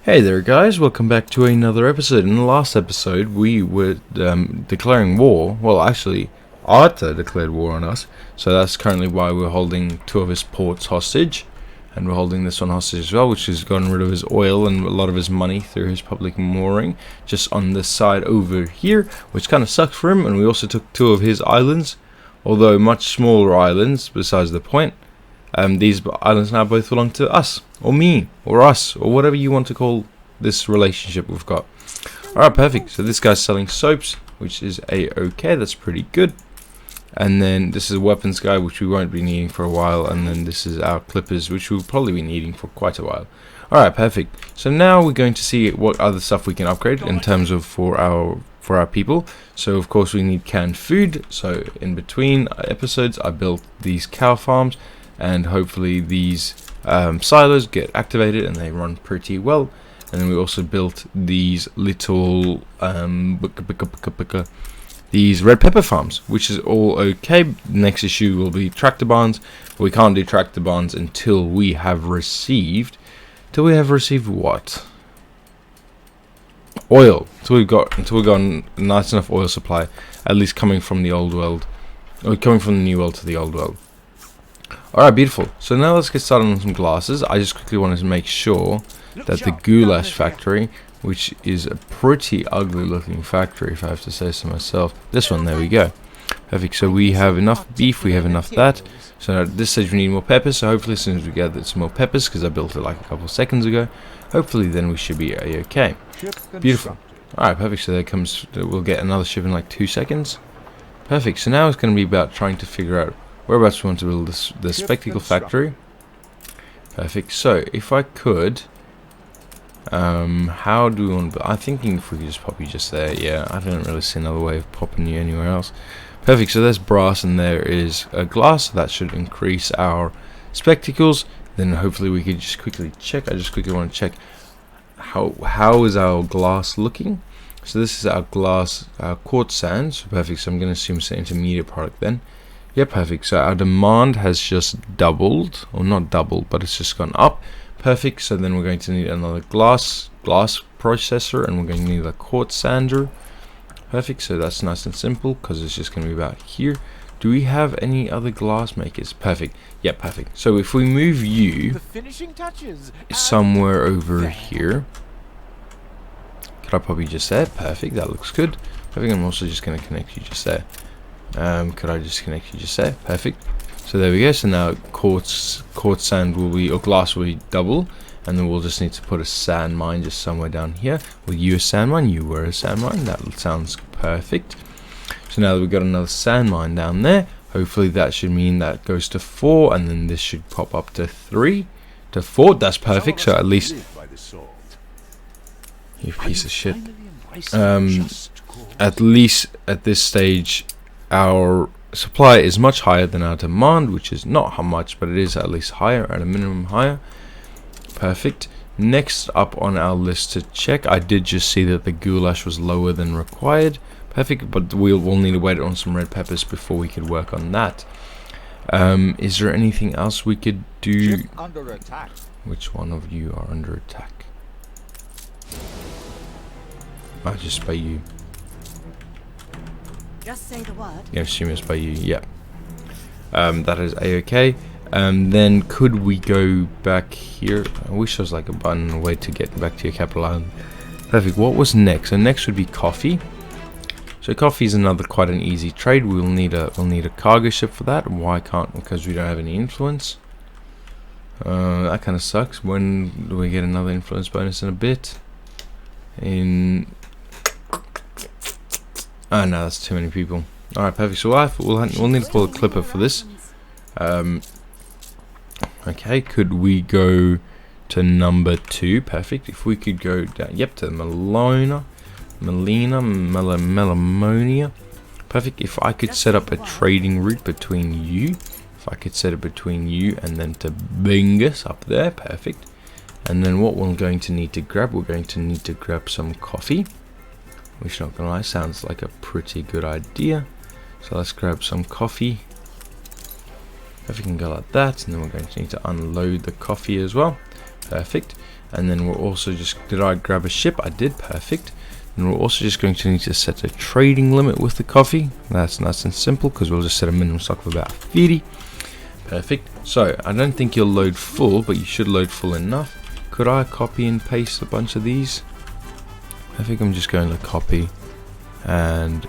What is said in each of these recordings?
Hey there guys, welcome back to another episode. In the last episode we were declaring war. Well, actually Arta declared war on us, so that's currently why we're holding two of his ports hostage, and we're holding this one hostage as well, which has gotten rid of his oil and a lot of his money through his public mooring just on this side over here, which kind of sucks for him. And we also took two of his islands, although much smaller islands besides the point. These islands now both belong to us, or me, or us, or whatever you want to call this relationship we've got. Alright, perfect. So this guy's selling soaps, which is a-okay, that's pretty good. And then this is a weapons guy, which we won't be needing for a while. And then this is our clippers, which we'll probably be needing for quite a while. Alright, perfect. So now we're going to see what other stuff we can upgrade in terms of for our people. So of course we need canned food. So in between episodes I built these cow farms, and hopefully these silos get activated and they run pretty well. And then we also built these little these red pepper farms, which is all okay. Next issue will be tractor barns, but we can't do tractor barns until we have received what? Oil. Until we've got a nice enough oil supply, at least coming from the old world, or coming from the new world to the old world. Alright, beautiful. So now let's get started on some glasses. I just quickly wanted to make sure that the goulash factory, which is a pretty ugly looking factory if I have to say so myself. This one, there we go. Perfect. So we have enough beef, we have enough of that. So at this stage we need more peppers, so hopefully as soon as we gather some more peppers, because I built it like a couple of seconds ago, hopefully then we should be okay. Beautiful. Alright, perfect. So there comes, we'll get another ship in like 2 seconds. Perfect. So now it's going to be about trying to figure out whereabouts we want to build the spectacle factory. Perfect. So if I could, how do we want to? I'm thinking if we could just pop you just there. Yeah, I don't really see another way of popping you anywhere else. Perfect. So there's brass and there is a glass. So that should increase our spectacles. Then hopefully we could just quickly check. I just quickly want to check how is our glass looking. So this is our glass, quartz sand. So perfect. So I'm going to assume it's an intermediate product then. Yeah, perfect. So our demand has just doubled, or not doubled, but it's just gone up. Perfect. So then we're going to need another glass processor, and we're going to need a quartz sander. Perfect. So that's nice and simple because it's just going to be about here. Do we have any other glass makers? Perfect. Yeah, perfect. So if we move you somewhere over here, could I probably just say perfect? That looks good. Perfect. I'm also just going to connect you just there. Could I just connect you just there? Perfect. So there we go. So now quartz sand will be, or glass will be double, and then we'll just need to put a sand mine just somewhere down here. Will you a sand mine? You were a sand mine. That sounds perfect. So now that we've got another sand mine down there, hopefully that should mean that goes to 4, and then this should pop up to 3 to 4. That's perfect. So at least, you piece of shit. At least at this stage, our supply is much higher than our demand, which is not how much, but it is at least higher, at a minimum higher. Perfect. Next up on our list to check, I did just see that the goulash was lower than required. Perfect, but we'll need to wait on some red peppers before we could work on that. Is there anything else we could do? Ship under attack. Which one of you are under attack? I just by you. Just say the word. Yeah, assume it's by you. Yep. That is a-okay. Then could we go back here? I wish there was like a button, a way to get back to your capital island. Perfect. What was next? So next would be coffee. So coffee is another quite an easy trade. We'll need a cargo ship for that. Why can't? Because we don't have any influence. That kind of sucks. When do we get another influence bonus in a bit? Oh no, that's too many people. Alright, perfect. So we'll need to pull a clipper for this. Okay, could we go to number 2? Perfect. If we could go down, yep, to Melamonia. Perfect. If I could set up a trading route between you, and then to Bingus up there, perfect. And then what we're going to need to grab, some coffee. Which, not gonna lie, sounds like a pretty good idea. So let's grab some coffee. If we can go like that, and then we're going to need to unload the coffee as well. Perfect. And then we're also just, did I grab a ship? I did, perfect. And we're also just going to need to set a trading limit with the coffee. That's nice and simple because we'll just set a minimum stock of about 50. Perfect. So I don't think you'll load full, but you should load full enough. Could I copy and paste a bunch of these? I think I'm just going to copy and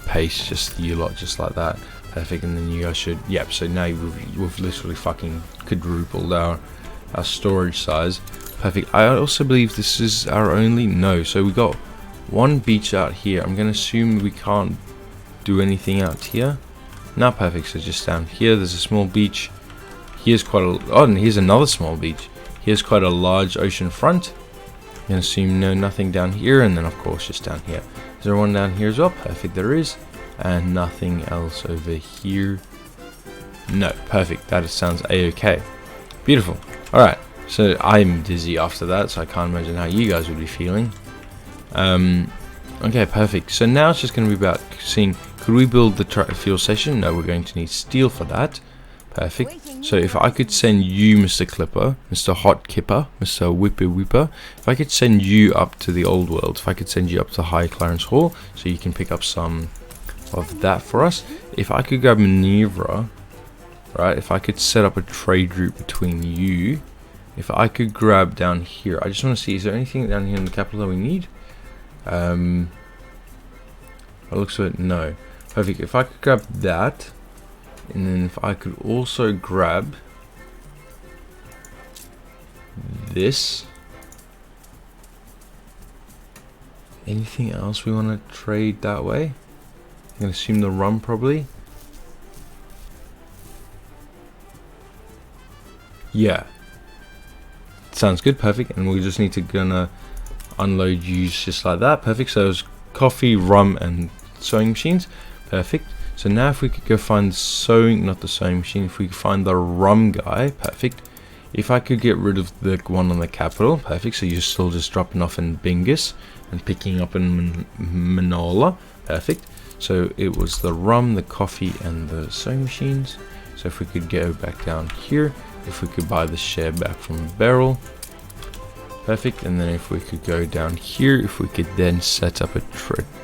paste just you lot just like that. Perfect. And then you guys should, yep, so now we've literally fucking quadrupled our storage size. Perfect. I also believe this is our only, no, so we got one beach out here. I'm gonna assume we can't do anything out here. No, perfect. So just down here there's a small beach. Here's quite a, oh, and here's another small beach. Here's quite a large ocean front. I'm gonna assume no, nothing down here, and then of course just down here. Is there one down here as well? Perfect, there is. And nothing else over here. No, perfect. That sounds a-okay. Beautiful. Alright, so I'm dizzy after that, so I can't imagine how you guys would be feeling. Okay, perfect. So now it's just going to be about seeing, could we build the fuel station? No, we're going to need steel for that. Perfect. So if I could send you, Mr. Clipper, Mr. Hot Kipper, Mr. Whipper, if I could send you up to the old world, if I could send you up to High Clarence Hall, so you can pick up some of that for us. If I could grab Maneuver, right, if I could set up a trade route between you, if I could grab down here, I just want to see, is there anything down here in the capital that we need? It looks like no. Perfect. If I could grab that, and then if I could also grab this. Anything else we want to trade that way? I'm gonna assume the rum probably. Yeah. Sounds good, perfect. And we just need to gonna unload use just like that. Perfect. So it's coffee, rum, and sewing machines. Perfect. So now if we could go find the sewing, not the sewing machine, if we could find the rum guy, perfect. If I could get rid of the one on the capital, perfect. So you're still just dropping off in Bingus and picking up in Manola, perfect. So it was the rum, the coffee, and the sewing machines. So if we could go back down here, if we could buy the share back from Beryl, perfect. And then if we could go down here, if we could then set up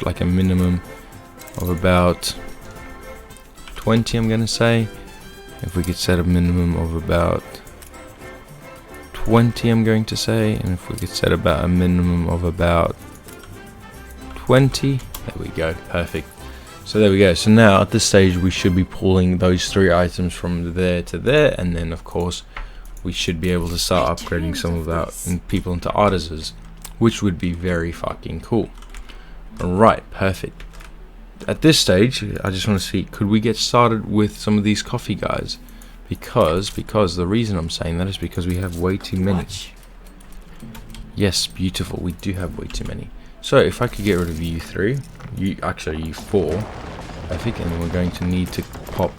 like a minimum of about 20, I'm gonna say. If we could set a minimum of about 20, I'm going to say, and if we could set about a minimum of about 20, there we go, perfect. So there we go. So now at this stage we should be pulling those 3 items from there to there, and then of course we should be able to start upgrading some of our people into Artisas, which would be very fucking cool. Alright, perfect. At this stage I just want to see, could we get started with some of these coffee guys? Because the reason I'm saying that is because we have way too many. Yes, beautiful, we do have way too many. So if I could get rid of you 3, you 4, I think, and we're going to need to pop.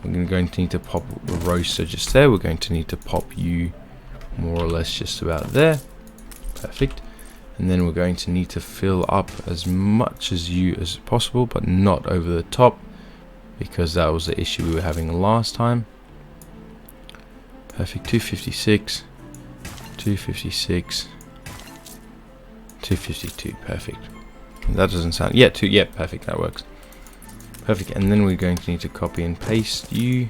We're going to need to pop a roaster just there. We're going to need to pop you more or less just about there. Perfect. And then we're going to need to fill up as much as you as possible, but not over the top, because that was the issue we were having last time. Perfect. 256, 256, 252. Perfect. That doesn't sound, yeah, perfect, that works. Perfect. And then we're going to need to copy and paste you.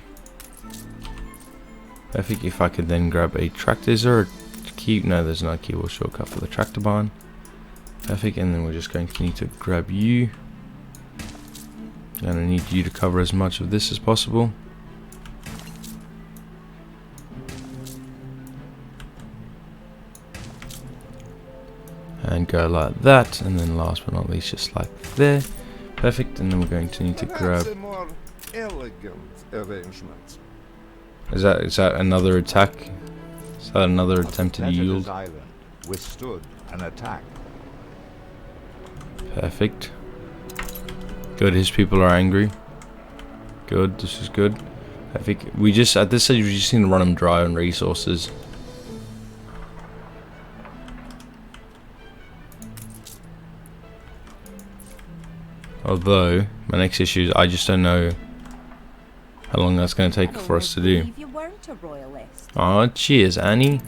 Perfect. If I could then grab a tractor, is there a key? No, there's no keyboard shortcut for the tractor barn. Perfect. And then we're just going to need to grab you. And I need you to cover as much of this as possible. And go like that, and then last but not least just like there. Perfect. And then we're going to need to grab, more elegant arrangement. is that another attack? Is that another attempted yield? Island withstood an attack. Perfect. Good, his people are angry. Good, this is good. Perfect. We just, at this stage, we just need to run them dry on resources. Although, my next issue is I just don't know how long that's going to take for us to do. not a royalist. Oh, cheers, Annie.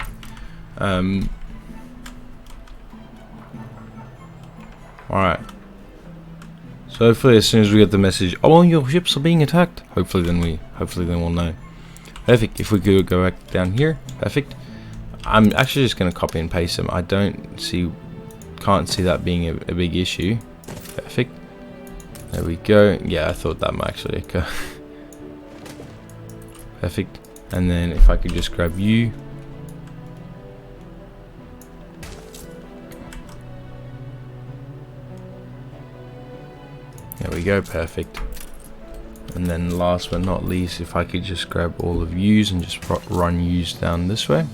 Alright. So hopefully as soon as we get the message, oh, your ships are being attacked. Hopefully then we'll know. Perfect. If we could go back down here, perfect. I'm actually just going to copy and paste them. I can't see that being a big issue. Perfect. There we go. Yeah, I thought that might actually occur. Perfect. And then if I could just grab you. There we go, perfect. And then last but not least, if I could just grab all of yous and just run yous down this way.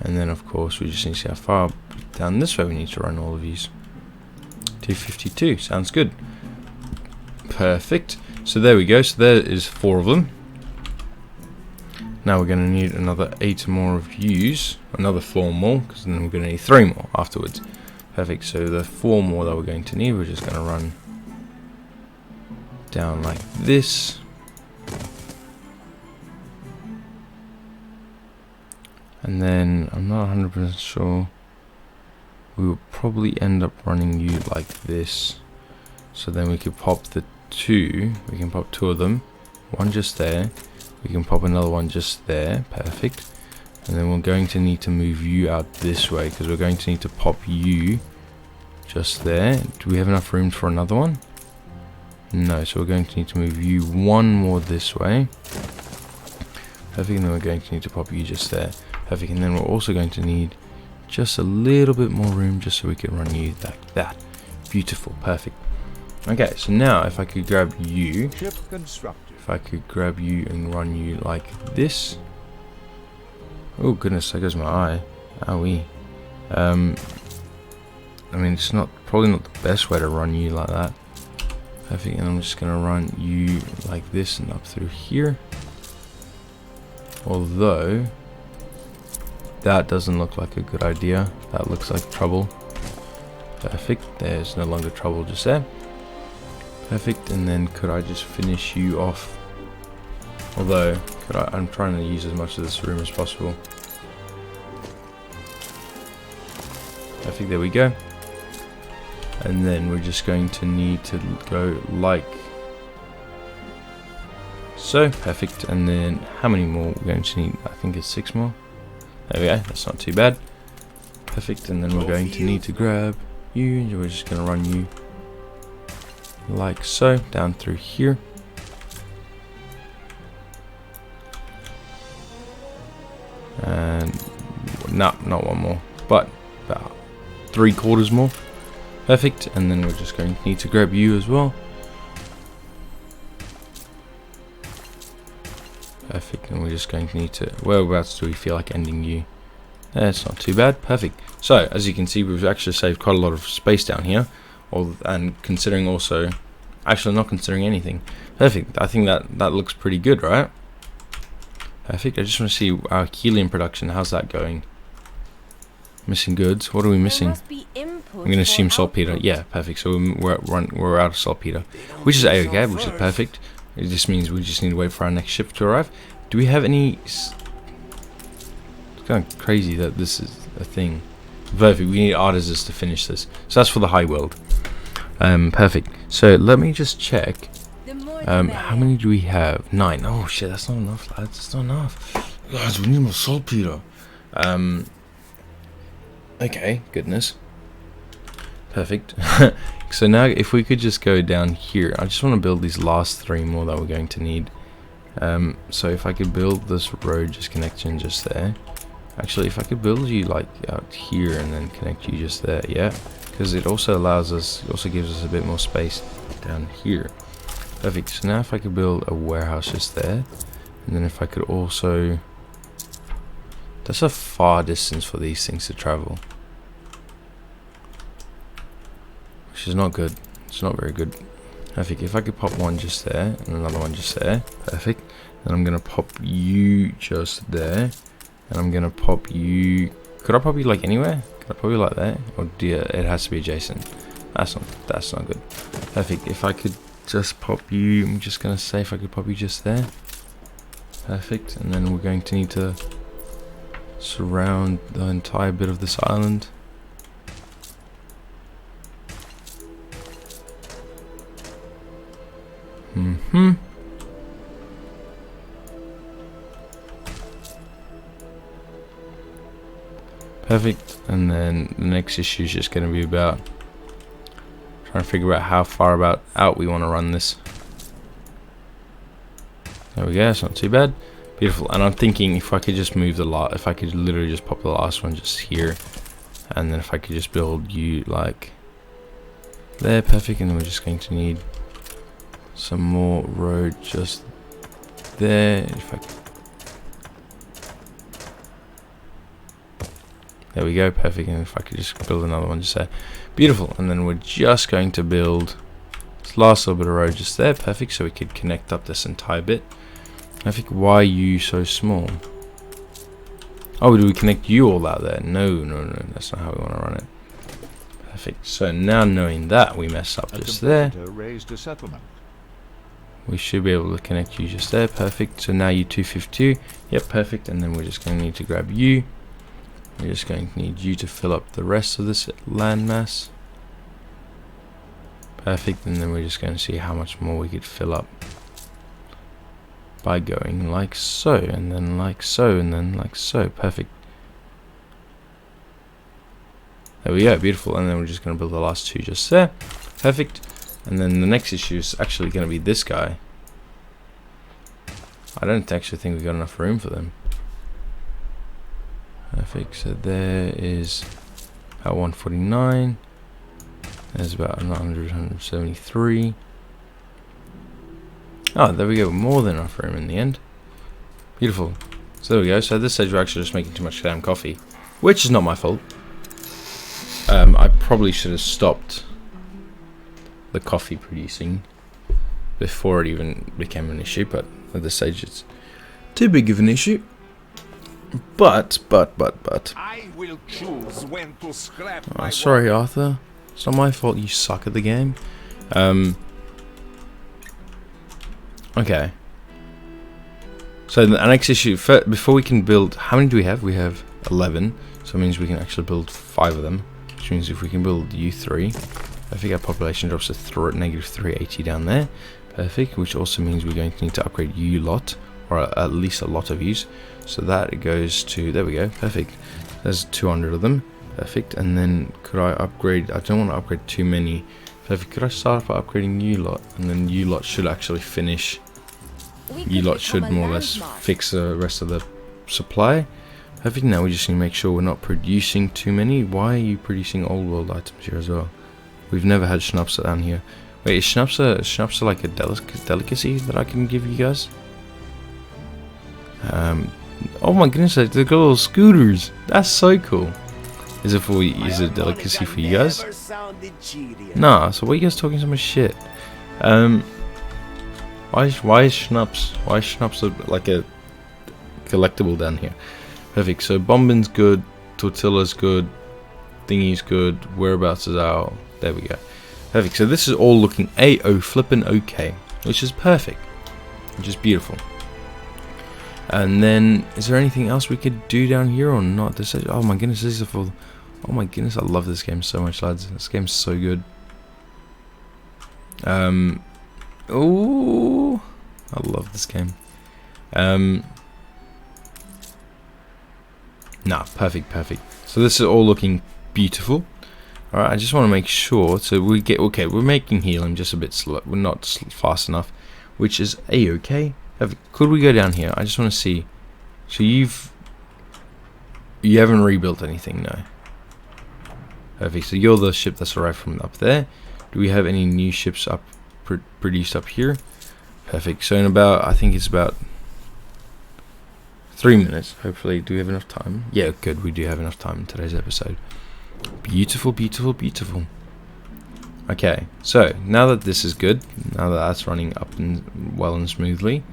And then of course we just need to see how far down this way we need to run all of yous. 252, sounds good. Perfect. So there we go, so there is 4 of them. Now we're going to need another 8 more of yous, another 4 more, because then we're going to need 3 more afterwards. Perfect, so the 4 more that we're going to need, we're just going to run down like this. And then, I'm not 100% sure, we will probably end up running you like this. So then we could pop the 2, we can pop 2 of them, 1 just there, we can pop another one just there, perfect. And then we're going to need to move you out this way, because we're going to need to pop you just there. Do we have enough room for another one? No, so we're going to need to move you 1 more this way. Perfect, and then we're going to need to pop you just there. Perfect, and then we're also going to need just a little bit more room just so we can run you like that. Beautiful, perfect. Okay, so now if I could grab you, Ship constructed. if I could grab you and run you like this. Oh goodness, there goes my eye. Owie. I mean, it's probably not the best way to run you like that. Perfect, and I'm just gonna run you like this and up through here. Although that doesn't look like a good idea. That looks like trouble. Perfect. There's no longer trouble just there. Perfect, and then could I just finish you off? Although, I'm trying to use as much of this room as possible. Perfect, there we go. And then we're just going to need to go like so. Perfect, and then how many more we're going to need? I think it's 6 more. There we go, that's not too bad. Perfect, and then we're going to need to grab you, and we're just going to run you like so, down through here. And no, not 1 more, but about 3/4 more. Perfect, and then we're just going to need to grab you as well. Perfect, and we're just going to need to, whereabouts do we feel like ending you? That's not too bad. Perfect. So as you can see, we've actually saved quite a lot of space down here, and considering also, actually not considering anything. Perfect. I think that looks pretty good, right? Perfect. I just want to see our helium production. How's that going? Missing goods. What are we missing? I'm going to assume saltpeter. Yeah, perfect. So we're out of saltpeter, which is okay, which is perfect. It just means we just need to wait for our next ship to arrive. Do we have any? It's kind of crazy that this is a thing. Perfect. We need Artisas to finish this. So that's for the high world. Perfect. So let me just check. How many do we have? 9. Oh shit, that's not enough, lads. That's not enough. Guys, we need more saltpeter. Okay, goodness. Perfect. So now if we could just go down here, I just want to build these last 3 more that we're going to need. So if I could build this road just connection just there. Actually, if I could build you like out here and then connect you just there, yeah, because it also allows us, it also gives us a bit more space down here. Perfect. So now if I could build a warehouse just there, and then if I could also, that's a far distance for these things to travel, which is not good. It's not very good. Perfect. If I could pop one just there and another one just there, perfect. Then I'm gonna pop you just there, and I'm gonna pop you. Could I pop you like anywhere? Could I pop you like that? Or do you, it has to be adjacent? That's not good. Perfect. If I could just pop you, I'm just gonna say if I could pop you just there. Perfect. And then we're going to need to surround the entire bit of this island. Perfect. And then the next issue is just going to be about trying to figure out how far out we want to run this. There we go. It's not too bad. Beautiful. And I'm thinking if I could just move if I could literally just pop the last one just here, and then if I could just build you like there. Perfect. And then we're just going to need some more road just there. If I There we go, perfect. And if I could just build another one just there. Beautiful. And then we're just going to build this last little bit of road just there. Perfect. So we could connect up this entire bit. I think, why are you so small? Oh, do we connect you all out there? No, that's not how we want to run it. Perfect. So now knowing that we messed up just there, raised a settlement. we should be able to connect you just there. Perfect. So now you 252. Yep, perfect. And then we're just going to need to grab you. We're just going to need you to fill up the rest of this landmass. Perfect. And then we're just going to see how much more we could fill up by going like so, and then like so, and then like so. Perfect. There we go. Beautiful. And then we're just going to build the last two just there. Perfect. And then the next issue is actually going to be this guy. I don't actually think we've got enough room for them. Perfect. So there is about 149. There's about 100, 173. Oh, there we go. More than enough room in the end. Beautiful. So there we go. So at this stage we're actually just making too much damn coffee, which is not my fault. I probably should have stopped the coffee producing before it even became an issue, but at this stage it's too big of an issue. But I will choose when to scrap oh, my sorry Arthur, it's not my fault you suck at the game. Okay, so the next issue, before we can build, how many do we have? We have 11, so it means we can actually build 5 of them, which means if we can build you 3, I think our population drops to negative 380 down there. Perfect. Which also means we're going to need to upgrade you lot, or at least a lot of yous. So that goes to, there we go. Perfect. There's 200 of them. Perfect. And then could I upgrade? I don't want to upgrade too many. Perfect. Could I start off by upgrading you lot, and then you lot should actually finish. You lot should more or less fix the rest of the supply. Perfect. Now we just need to make sure we're not producing too many. Why are you producing old world items here as well? We've never had schnapps down here. Wait, is schnapps like a delicacy that I can give you guys? Oh my goodness, they've got little scooters. That's so cool. Is it a delicacy for you guys? Nah, so why are you guys talking so much shit? Why is schnapps like a collectible down here? Perfect. So bombin's good, tortilla's good, thingy's good, whereabouts is our, there we go. Perfect. So this is all looking flippin' okay, which is perfect, which is beautiful. And then, is there anything else we could do down here or not? This, oh my goodness, this is full. Oh my goodness, I love this game so much, lads. This game's so good. Oh, I love this game. Nah, perfect. So this is all looking beautiful. Alright, I just want to make sure, so we get, okay, we're making healing just a bit slow, we're not fast enough, which is a-okay. Could we go down here? I just want to see. So you haven't rebuilt anything, no. Perfect, so you're the ship that's arrived from up there. Do we have any new ships up produced up here? Perfect, so in about, I think it's about 3 minutes, hopefully. Do we have enough time? Yeah, good, we do have enough time in today's episode. Beautiful. Okay, so now that this is good, now that that's running up and well and smoothly,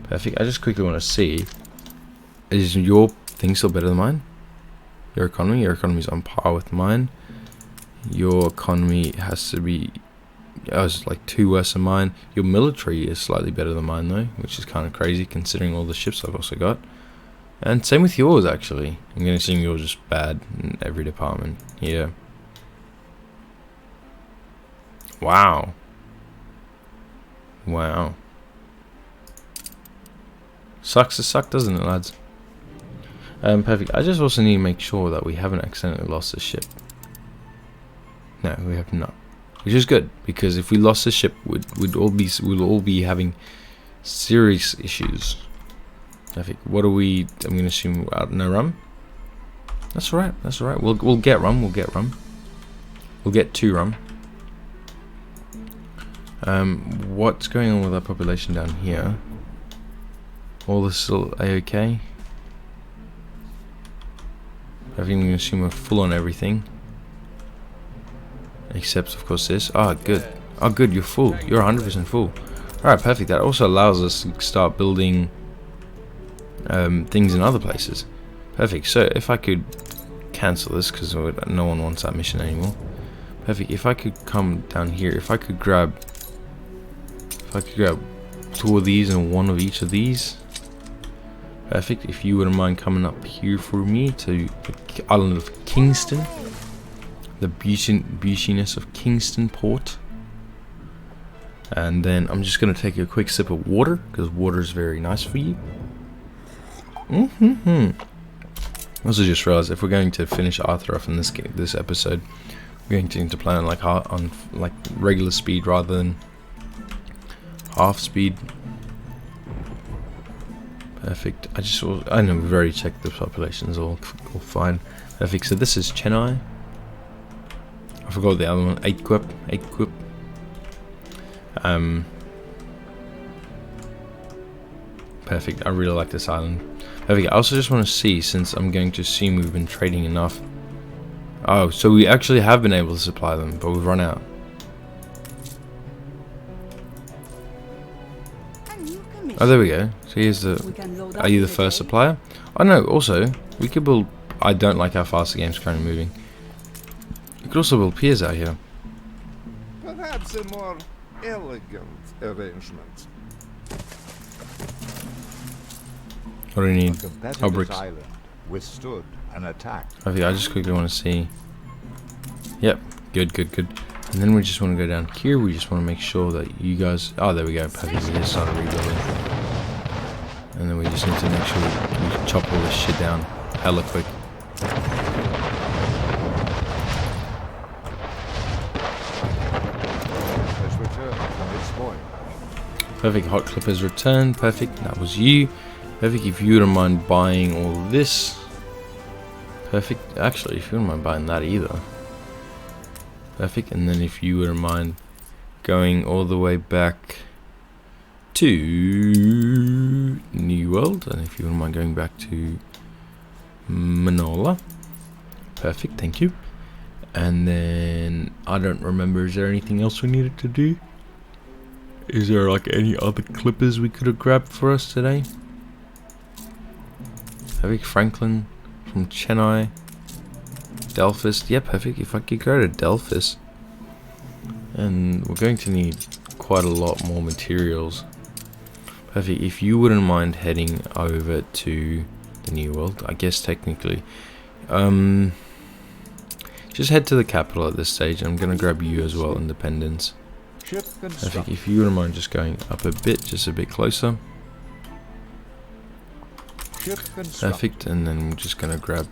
perfect. I just quickly want to see, is your thing still better than mine? Your economy is on par with mine. Your economy has to be, Oh, it's like 2 worse than mine. Your military is slightly better than mine though, which is kind of crazy considering all the ships I've also got. And same with yours actually. I'm gonna assume yours is bad in every department. Yeah. Wow. Wow. Sucks to suck, doesn't it, lads? Perfect. I just also need to make sure that we haven't accidentally lost the ship. No, we have not. Which is good, because if we lost the ship, we'll all be having serious issues. Perfect. What are we? I'm gonna assume no rum. That's alright. That's alright. We'll get rum. We'll get rum. We'll get 2 rum. What's going on with our population down here? All this still a-okay? I think we can assume we're full on everything. Except, of course, this. Ah, good. Oh, good, you're full. You're 100% full. Alright, perfect. That also allows us to start building things in other places. Perfect. So, if I could cancel this, because no one wants that mission anymore. Perfect. If I could come down here, if I could grab 2 of these and 1 of each of these. Perfect. If you wouldn't mind coming up here for me to the island of Kingston. The beautiness of Kingston Port. And then I'm just going to take a quick sip of water, because water is very nice for you. Also just realized, if we're going to finish Arthur off in this episode, we're going to need to play on like regular speed rather than half speed. Perfect. I know we've already checked the populations, all fine. Perfect. So this is Chennai. I forgot the other one. Aquip. Perfect. I really like this island. Perfect. I also just want to see, since I'm going to assume we've been trading enough. Oh, so we actually have been able to supply them, but we've run out. Oh, there we go. So here's the... Are you the first supplier? Oh no, also, we could build... I don't like how fast the game's currently moving. You could also build piers out here. Perhaps a more elegant arrangement. What do we need? Oh, bricks. Island withstood an attack. Okay, I just quickly want to see... Yep, good. And then we just want to go down here. We just want to make sure that you guys... Oh, there we go. Perfect. We just started rebuilding. And then we just need to make sure we chop all this shit down hella quick. Perfect. Hot clip has returned. Perfect. That was you. Perfect. If you wouldn't mind buying all this. Perfect. Actually, if you wouldn't mind buying that either. Perfect. And then if you wouldn't mind going all the way back to New World, and if you wouldn't mind going back to Manola. Perfect. Thank you. And then I don't remember. Is there anything else we needed to do? Is there like any other clippers we could have grabbed for us today? Perfect. Franklin from Chennai. Delphis. Yeah, perfect. If I could go to Delphis. And we're going to need quite a lot more materials. Perfect. If you wouldn't mind heading over to the New World, I guess technically. Just head to the capital at this stage. I'm going to grab you as well, Independence. Perfect. If you wouldn't mind just going up a bit, just a bit closer. Perfect. And then we're just going to grab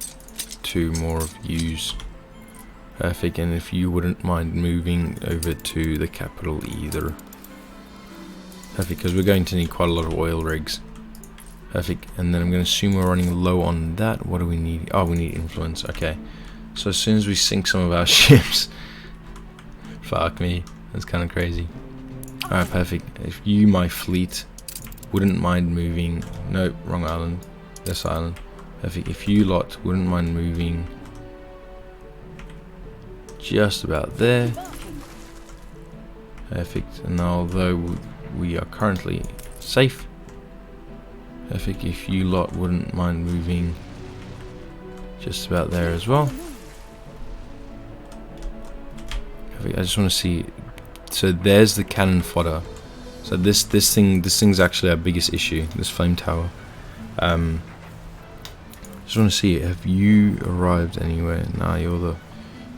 2 more of yous. Perfect. And if you wouldn't mind moving over to the capital either. Perfect, because we're going to need quite a lot of oil rigs. Perfect. And then I'm going to assume we're running low on that. What do we need? Oh, we need influence. Okay. So as soon as we sink some of our ships... Fuck me. That's kind of crazy. Alright, perfect. If you, my fleet, wouldn't mind moving... No, wrong island. This island. Perfect. If you lot wouldn't mind moving... just about there. Perfect. And although we are currently safe... Perfect. If you lot wouldn't mind moving... just about there as well. Perfect. I just want to see... So there's the cannon fodder. So this thing's actually our biggest issue. This flame tower. Just want to see, have you arrived anywhere? Nah, you're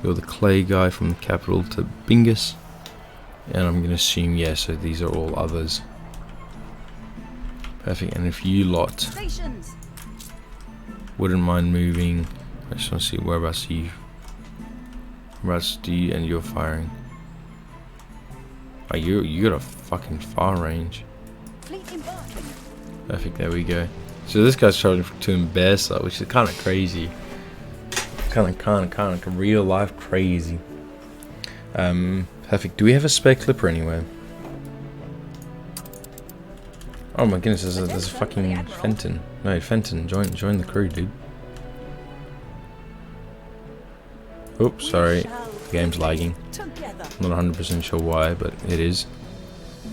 the clay guy from the capital to Bingus, and I'm gonna assume so these are all others. Perfect. And if you lot wouldn't mind moving, I just want to see whereabouts do you and you're firing. Oh, you got a fucking far range. Perfect. There we go. So this guy's trying to embarrass that, which is kind of crazy. Kind of real life crazy. Perfect. Do we have a spare clipper anywhere? Oh my goodness, there's a fucking Fenton. No, Fenton, join the crew, dude. Oops, sorry. The game's lagging. Not 100% sure why, but it is.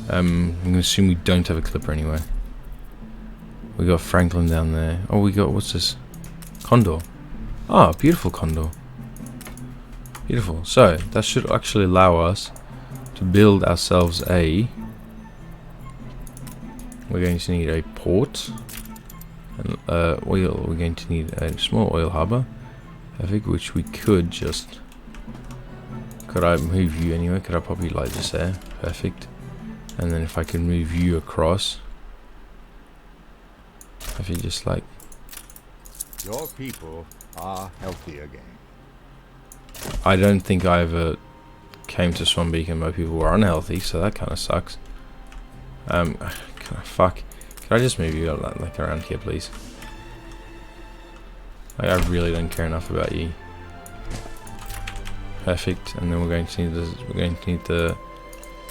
I'm gonna assume we don't have a clipper anywhere. We got Franklin down there. Oh, we got, what's this? Condor. Ah, beautiful condor. Beautiful. So that should actually allow us to build ourselves a. We're going to need a port. And oil. We're going to need a small oil harbor. Perfect. Which we could just. Could I move you anyway? Could I probably like this there? Perfect. And then if I can move you across. If you just like. Your people are healthy again. I don't think I ever came to Swanbeak and my people were unhealthy, so that kind of sucks. Fuck. Can I just move you like around here, please? Like, I really don't care enough about you. Perfect. And then we're going to need this. We're going to need the.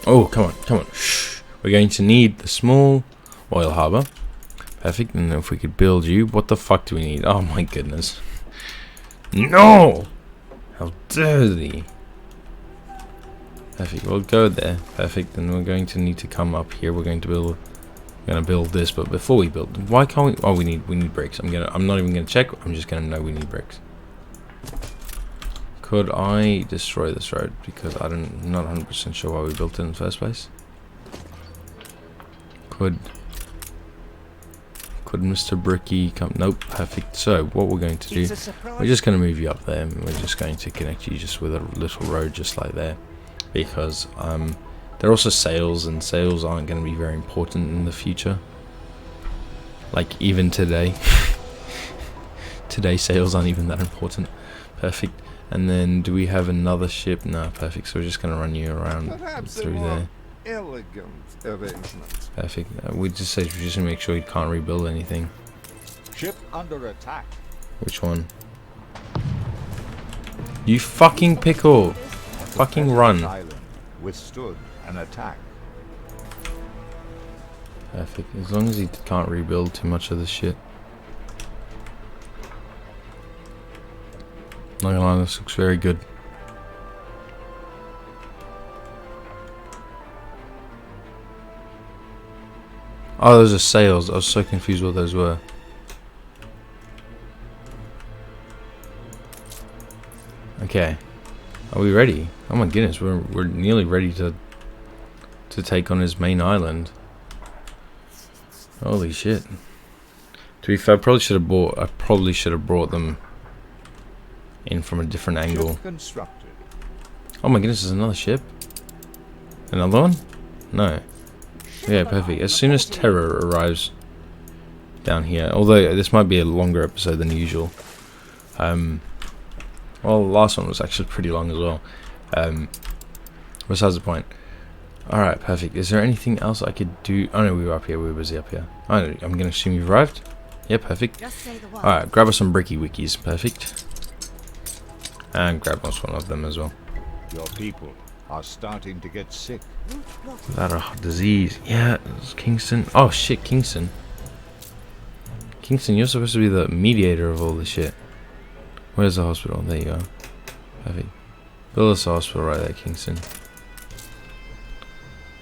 Oh, come on. Shh. We're going to need the small oil harbor. Perfect. And if we could build you, what the fuck do we need? Oh my goodness. No! How dare thee? Perfect. We'll go there. Perfect. And we're going to need to come up here. We're going to build this, but before we build, why can't we? Oh, we need bricks. I'm not even gonna check. I'm just gonna know we need bricks. Could I destroy this road because I'm not 100% sure why we built it in the first place? Could Mr. Bricky come? Nope. Perfect. So what we're going to do, we're just going to move you up there, and we're just going to connect you just with a little road just like there, because there are also sales, and sales aren't going to be very important in the future. Like even today, sales aren't even that important. Perfect. And then do we have another ship? No. Perfect. So we're just going to run you around through there. Elegant arrangement. Perfect. We just to make sure you can't rebuild anything. Ship under attack. Which one? You fucking pickle! Fucking run. Island withstood an attack. Perfect. As long as he can't rebuild too much of the shit. Not gonna lie, this looks very good. Oh, those are sails. I was so confused what those were. Okay. Are we ready? Oh my goodness, we're nearly ready to take on his main island. Holy shit. To be fair, I probably should have brought them in from a different angle. Constructed. Oh my goodness, there's another ship. Another one? No. Yeah, perfect. As soon as Terror arrives down here, although this might be a longer episode than usual. Well, the last one was actually pretty long as well. Besides the point. Alright, perfect. Is there anything else I could do? Oh no, we were up here. We were busy up here. I'm going to assume you've arrived. Yeah, perfect. Alright, grab us some bricky wikis. Perfect. And grab us one of them as well. Your people are starting to get sick. That a disease. Yeah, it's Kingston. Oh shit, Kingston. Kingston, you're supposed to be the mediator of all this shit. Where's the hospital? There you go. Perfect. Build us a hospital right there, Kingston.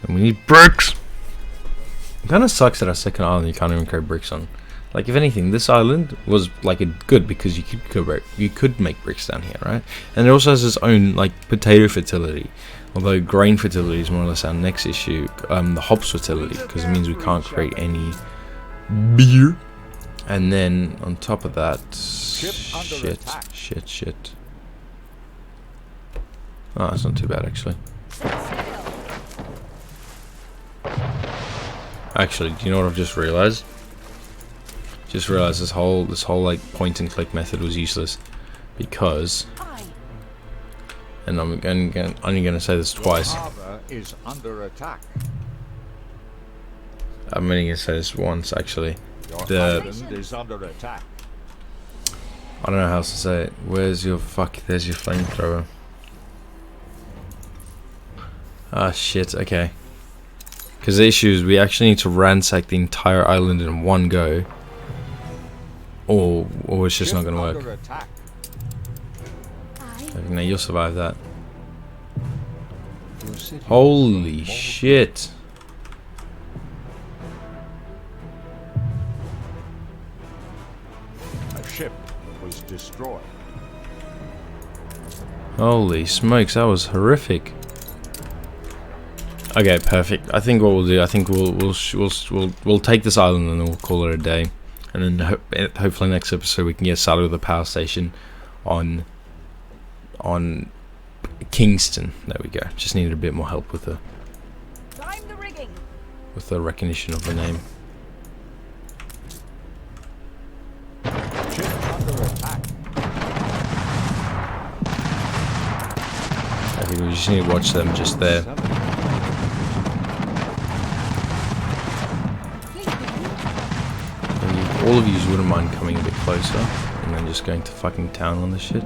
And we need bricks! It kinda sucks that our second island you can't even create bricks on. Like, if anything, this island was like good because you could make bricks down here, right? And it also has its own like potato fertility. Although grain fertility is more or less our next issue. The hops fertility, because it means we can't create any beer. And then on top of that, shit. Oh, that's not too bad actually. Actually, do you know what I've just realized? Just realized this whole like point and click method was useless because, and I'm only gonna say this twice. Harbor is under attack. I'm only gonna say this once actually. Your island is under attack. I don't know how else to say it. Where's your there's your flamethrower. Ah shit, okay. Because the issue is we actually need to ransack the entire island in one go. Or it's just not going to work. Now you'll survive that. Holy shit. A ship was destroyed. Holy smokes, that was horrific. Okay, perfect. I think what we'll do, I think we'll take this island and then we'll call it a day. And then hopefully next episode we can get started with a power station on Kingston. There we go. Just needed a bit more help with the recognition of the name. Ship under attack. I think we just need to watch them just there. All of you wouldn't mind coming a bit closer and then just going to fucking town on this shit.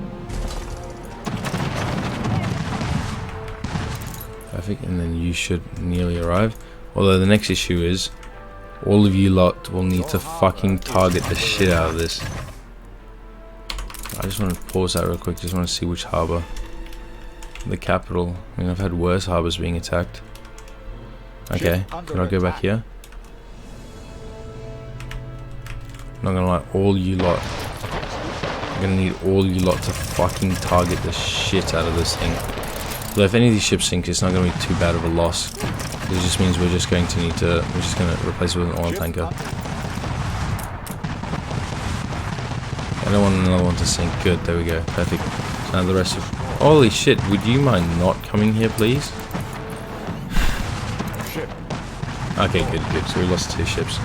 Perfect, and then you should nearly arrive. Although the next issue is all of you lot will need to fucking target the shit out of this. I just want to pause that real quick, just want to see which harbour. The capital. I mean, I've had worse harbours being attacked. Okay, can I go back here? Not gonna lie, all you lot, I'm gonna need all you lot to fucking target the shit out of this thing. But if any of these ships sink, it's not gonna be too bad of a loss. It just means we're just going to need to, we're just gonna replace it with an oil tanker. I don't want another one to sink. Good, there we go, perfect. Now the rest of, holy shit, would you mind not coming here, please? Okay, good. So we lost 2 ships.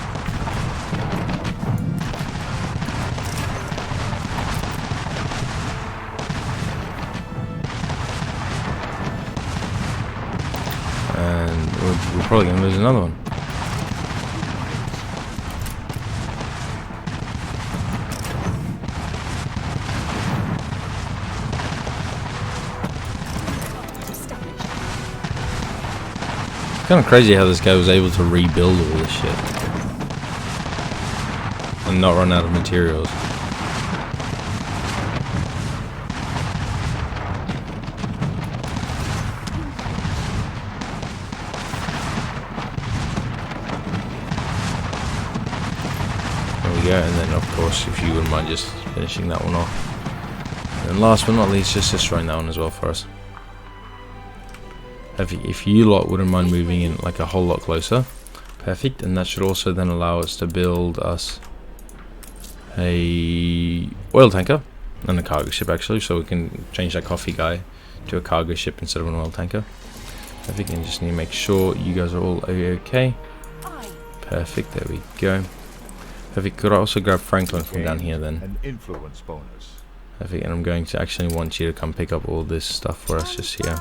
We're probably going to lose another one. It's kind of crazy how this guy was able to rebuild all this shit. And not run out of materials. And then of course, if you wouldn't mind just finishing that one off. And last but not least, just destroying that one as well for us. If you lot wouldn't mind moving in like a whole lot closer, perfect. And that should also then allow us to build us a oil tanker and a cargo ship actually, so we can change that coffee guy to a cargo ship instead of an oil tanker. Perfect. And just need to make sure you guys are all okay. Perfect. There we go. Perfect. Could I also grab Franklin from down here then? An influence bonus. Perfect. And I'm going to actually want you to come pick up all this stuff for us just here.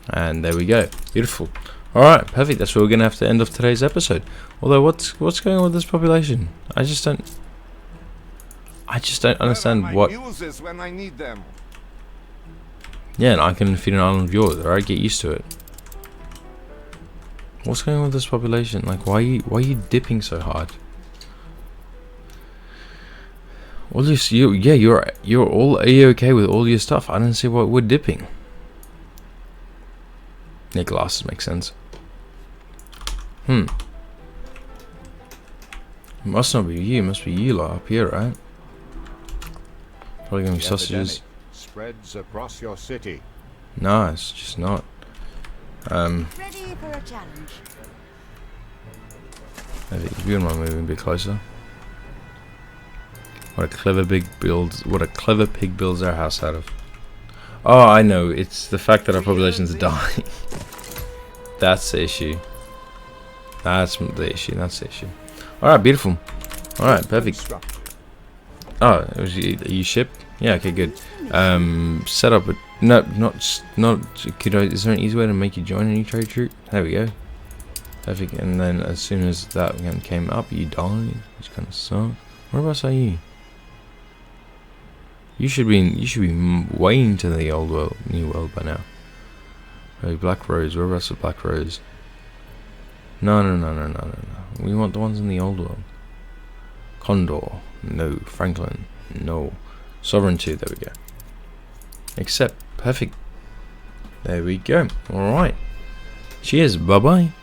And there we go. Beautiful. Alright, perfect. That's where we're gonna have to end off today's episode. Although what's going on with this population? I just don't understand what. Muses when I need them. Yeah, and I can feed an island of yours, alright, get used to it. What's going on with this population? Like, why are you dipping so hard? Well, you're all A-okay with all your stuff. I don't see why we're dipping. Yeah, glasses make sense. It must not be you. It must be you lot up here, right? Probably gonna be sausages. spreads across your city. No, it's just not. Ready for a challenge. Maybe if you wouldn't mind moving a bit closer. What a clever pig builds our house out of. Oh, I know. It's the fact that our population's dying. That's the issue. That's the issue. That's the issue. All right, beautiful. All right, perfect. Constructed. Oh, it was you ship? Yeah. Okay, good. Set up a no, not. Could I? Is there an easy way to make you join any trade route? There we go. Perfect. And then as soon as that one came up, you died, which kind of sucks. Whereabouts are you? You should be way into the old world, new world by now. Oh, Black Rose. Whereabouts is Black Rose? No. We want the ones in the old world. Condor. No. Franklin. No. Sovereign 2. There we go. Accept. Perfect. There we go. Alright. Cheers. Bye-bye.